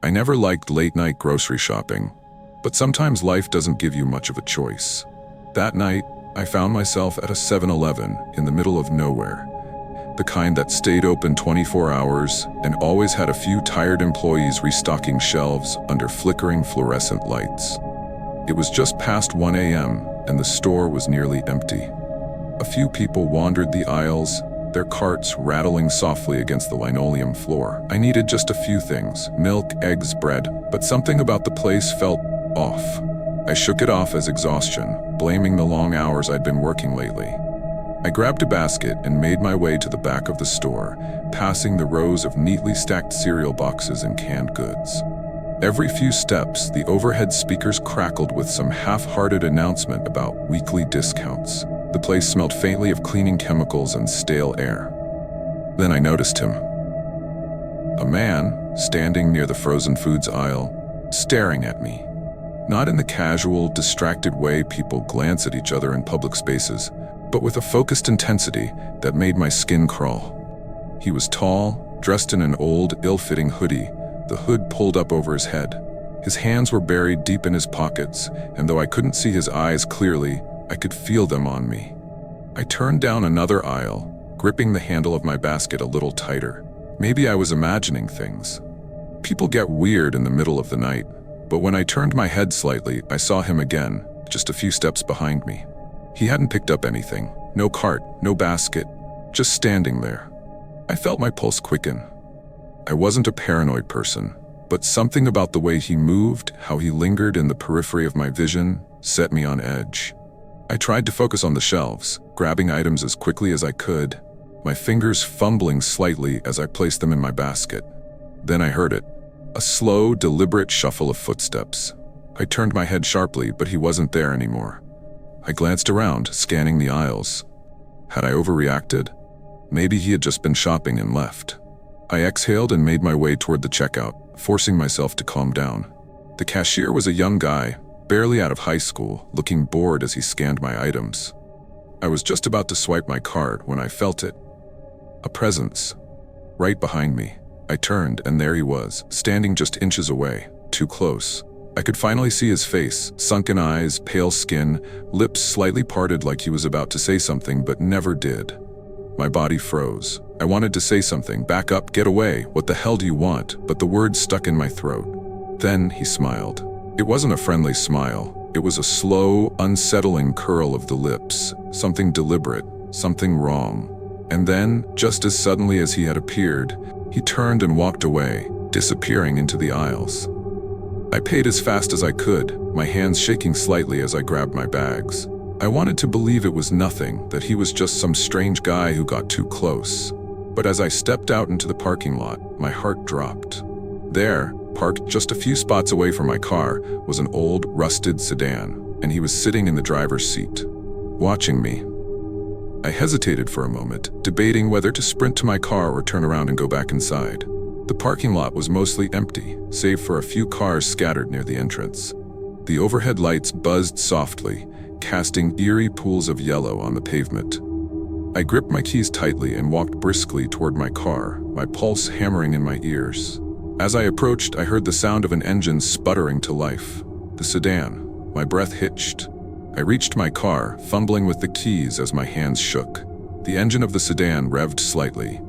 I never liked late-night grocery shopping, but sometimes life doesn't give you much of a choice. That night, I found myself at a 7-Eleven in the middle of nowhere. The kind that stayed open 24 hours and always had a few tired employees restocking shelves under flickering fluorescent lights. It was just past 1 a.m. and the store was nearly empty. A few people wandered the aisles, their carts rattling softly against the linoleum floor. I needed just a few things: milk, eggs, bread, but something about the place felt off. I shook it off as exhaustion, blaming the long hours I'd been working lately. I grabbed a basket and made my way to the back of the store, passing the rows of neatly stacked cereal boxes and canned goods. Every few steps, the overhead speakers crackled with some half-hearted announcement about weekly discounts. The place smelled faintly of cleaning chemicals and stale air. Then I noticed him. A man standing near the frozen foods aisle, staring at me. Not in the casual, distracted way people glance at each other in public spaces, but with a focused intensity that made my skin crawl. He was tall, dressed in an old, ill-fitting hoodie, the hood pulled up over his head. His hands were buried deep in his pockets, and though I couldn't see his eyes clearly, I could feel them on me. I turned down another aisle, gripping the handle of my basket a little tighter. Maybe I was imagining things. People get weird in the middle of the night, but when I turned my head slightly, I saw him again, just a few steps behind me. He hadn't picked up anything, no cart, no basket, just standing there. I felt my pulse quicken. I wasn't a paranoid person, but something about the way he moved, how he lingered in the periphery of my vision, set me on edge. I tried to focus on the shelves, grabbing items as quickly as I could, my fingers fumbling slightly as I placed them in my basket. Then I heard it, a slow, deliberate shuffle of footsteps. I turned my head sharply, but he wasn't there anymore. I glanced around, scanning the aisles. Had I overreacted? Maybe he had just been shopping and left. I exhaled and made my way toward the checkout, forcing myself to calm down. The cashier was a young guy, barely out of high school, looking bored as he scanned my items. I was just about to swipe my card when I felt it. A presence. Right behind me. I turned, and there he was, standing just inches away, too close. I could finally see his face, sunken eyes, pale skin, lips slightly parted like he was about to say something but never did. My body froze. I wanted to say something, back up, get away, what the hell do you want? But the words stuck in my throat. Then he smiled. It wasn't a friendly smile. It was a slow, unsettling curl of the lips, something deliberate, something wrong. And then, just as suddenly as he had appeared, he turned and walked away, disappearing into the aisles. I paid as fast as I could, my hands shaking slightly as I grabbed my bags. I wanted to believe it was nothing, that he was just some strange guy who got too close. But as I stepped out into the parking lot, my heart dropped. There, parked just a few spots away from my car, was an old, rusted sedan, and he was sitting in the driver's seat, watching me. I hesitated for a moment, debating whether to sprint to my car or turn around and go back inside. The parking lot was mostly empty, save for a few cars scattered near the entrance. The overhead lights buzzed softly, casting eerie pools of yellow on the pavement. I gripped my keys tightly and walked briskly toward my car, my pulse hammering in my ears. As I approached, I heard the sound of an engine sputtering to life. The sedan. My breath hitched. I reached my car, fumbling with the keys as my hands shook. The engine of the sedan revved slightly.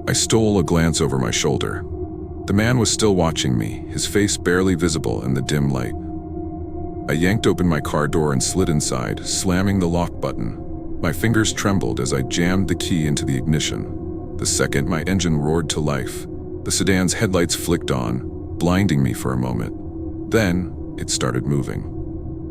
I stole a glance over my shoulder. The man was still watching me, his face barely visible in the dim light. I yanked open my car door and slid inside, slamming the lock button. My fingers trembled as I jammed the key into the ignition. The second my engine roared to life, the sedan's headlights flicked on, blinding me for a moment. Then, it started moving.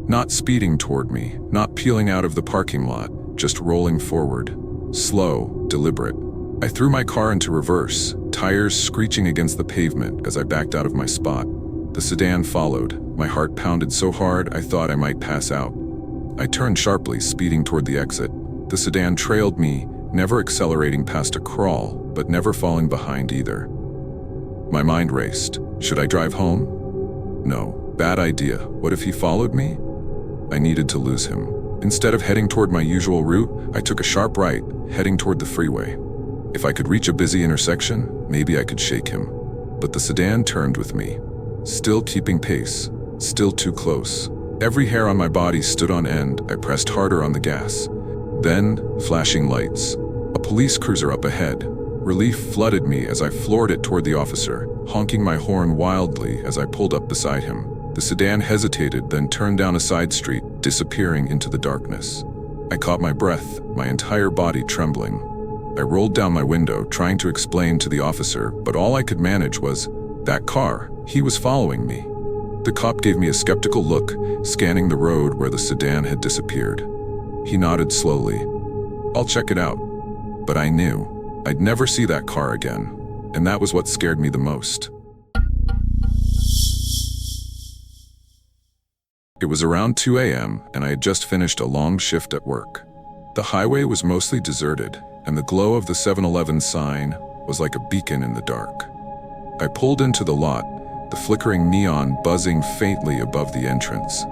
Not speeding toward me, not peeling out of the parking lot, just rolling forward. Slow, deliberate. I threw my car into reverse, tires screeching against the pavement as I backed out of my spot. The sedan followed. My heart pounded so hard I thought I might pass out. I turned sharply, speeding toward the exit. The sedan trailed me, never accelerating past a crawl, but never falling behind either. My mind raced. Should I drive home? No, bad idea. What if he followed me? I needed to lose him. Instead of heading toward my usual route, I took a sharp right, heading toward the freeway. If I could reach a busy intersection, maybe I could shake him. But the sedan turned with me. still keeping pace, still too close. Every hair on my body stood on end. I pressed harder on the gas. Then, flashing lights. A police cruiser up ahead. Relief flooded me as I floored it toward the officer, honking my horn wildly as I pulled up beside him. The sedan hesitated, then turned down a side street, disappearing into the darkness. I caught my breath, my entire body trembling. I rolled down my window, trying to explain to the officer, but all I could manage was, that car, he was following me. The cop gave me a skeptical look, scanning the road where the sedan had disappeared. He nodded slowly. I'll check it out. But I knew I'd never see that car again, and that was what scared me the most. It was around 2 a.m., and I had just finished a long shift at work. The highway was mostly deserted, and the glow of the 7-Eleven sign was like a beacon in the dark. I pulled into the lot, the flickering neon buzzing faintly above the entrance.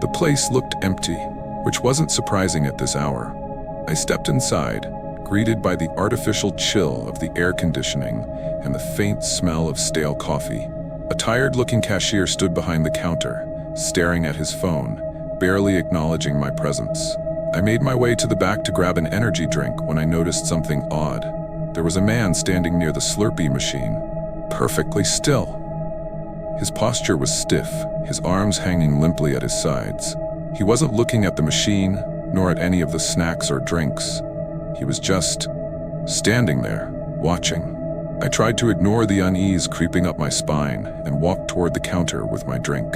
The place looked empty, which wasn't surprising at this hour. I stepped inside, greeted by the artificial chill of the air conditioning and the faint smell of stale coffee. A tired-looking cashier stood behind the counter, staring at his phone, barely acknowledging my presence. I made my way to the back to grab an energy drink when I noticed something odd. There was a man standing near the Slurpee machine, perfectly still. His posture was stiff, his arms hanging limply at his sides. He wasn't looking at the machine, nor at any of the snacks or drinks. He was just standing there, watching. I tried to ignore the unease creeping up my spine and walked toward the counter with my drink.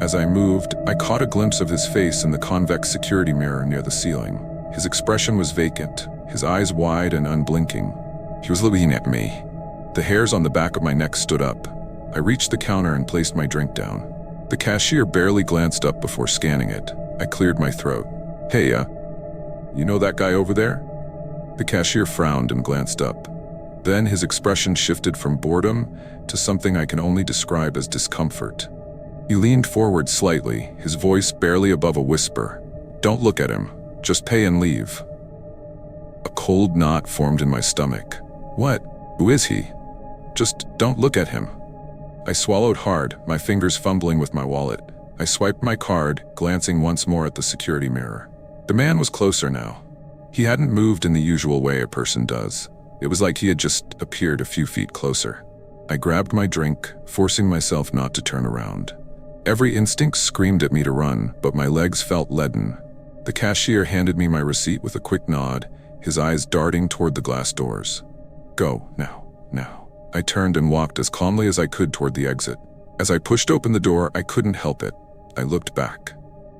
As I moved, I caught a glimpse of his face in the convex security mirror near the ceiling. His expression was vacant, his eyes wide and unblinking. He was looking at me. The hairs on the back of my neck stood up. I reached the counter and placed my drink down. The cashier barely glanced up before scanning it. I cleared my throat. Hey, you know that guy over there? The cashier frowned and glanced up. Then his expression shifted from boredom to something I can only describe as discomfort. He leaned forward slightly, his voice barely above a whisper. Don't look at him. Just pay and leave. A cold knot formed in my stomach. What? Who is he? Just don't look at him. I swallowed hard, my fingers fumbling with my wallet. I swiped my card, glancing once more at the security mirror. The man was closer now. He hadn't moved in the usual way a person does. It was like he had just appeared a few feet closer. I grabbed my drink, forcing myself not to turn around. Every instinct screamed at me to run, but my legs felt leaden. The cashier handed me my receipt with a quick nod, his eyes darting toward the glass doors. Go, now. I turned and walked as calmly as I could toward the exit. As I pushed open the door, I couldn't help it. I looked back.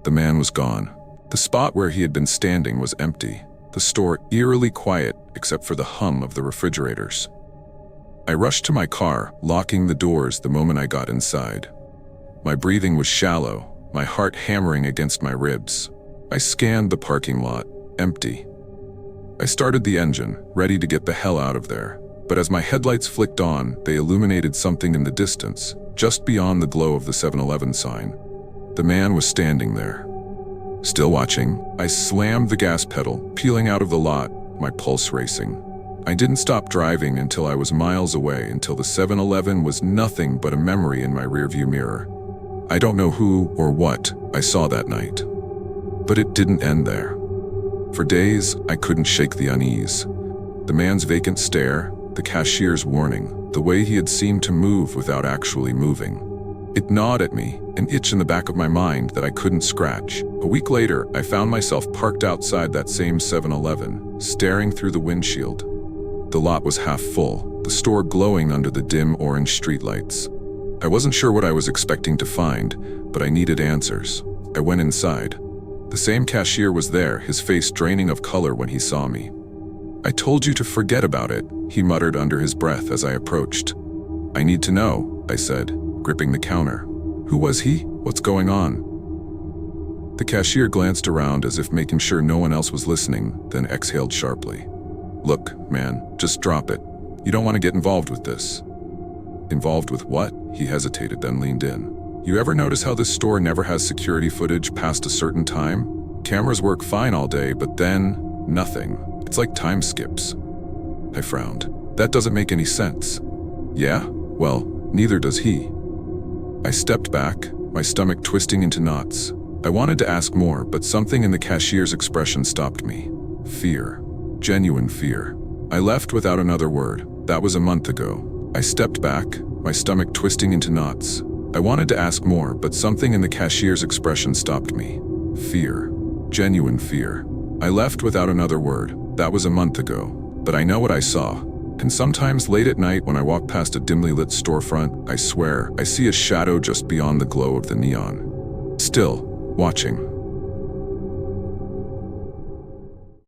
The man was gone. The spot where he had been standing was empty, the store eerily quiet except for the hum of the refrigerators. I rushed to my car, locking the doors the moment I got inside. My breathing was shallow, my heart hammering against my ribs. I scanned the parking lot, empty. I started the engine, ready to get the hell out of there. But as my headlights flicked on, they illuminated something in the distance, just beyond the glow of the 7-Eleven sign. The man was standing there. Still watching, I slammed the gas pedal, peeling out of the lot, my pulse racing. I didn't stop driving until I was miles away, until the 7-Eleven was nothing but a memory in my rearview mirror. I don't know who or what I saw that night. But it didn't end there. For days, I couldn't shake the unease. The man's vacant stare, the cashier's warning, the way he had seemed to move without actually moving. It gnawed at me, an itch in the back of my mind that I couldn't scratch. A week later, I found myself parked outside that same 7-Eleven, staring through the windshield. The lot was half full, the store glowing under the dim orange streetlights. I wasn't sure what I was expecting to find, but I needed answers. I went inside. The same cashier was there, his face draining of color when he saw me. I told you to forget about it, he muttered under his breath as I approached. I need to know, I said, gripping the counter. Who was he? What's going on? The cashier glanced around as if making sure no one else was listening, then exhaled sharply. Look, man, just drop it. You don't want to get involved with this. Involved with what? He hesitated, then leaned in. You ever notice how this store never has security footage past a certain time? Cameras work fine all day, but then, nothing. It's like time skips. I frowned. That doesn't make any sense. Yeah? Well, neither does he. I stepped back, my stomach twisting into knots. I wanted to ask more, but something in the cashier's expression stopped me. Fear. Genuine fear. I left without another word. That was a month ago. I stepped back, my stomach twisting into knots. I wanted to ask more, but something in the cashier's expression stopped me. Fear. Genuine fear. I left without another word. That was a month ago. But I know what I saw. And sometimes late at night when I walk past a dimly lit storefront, I swear I see a shadow just beyond the glow of the neon. Still, watching.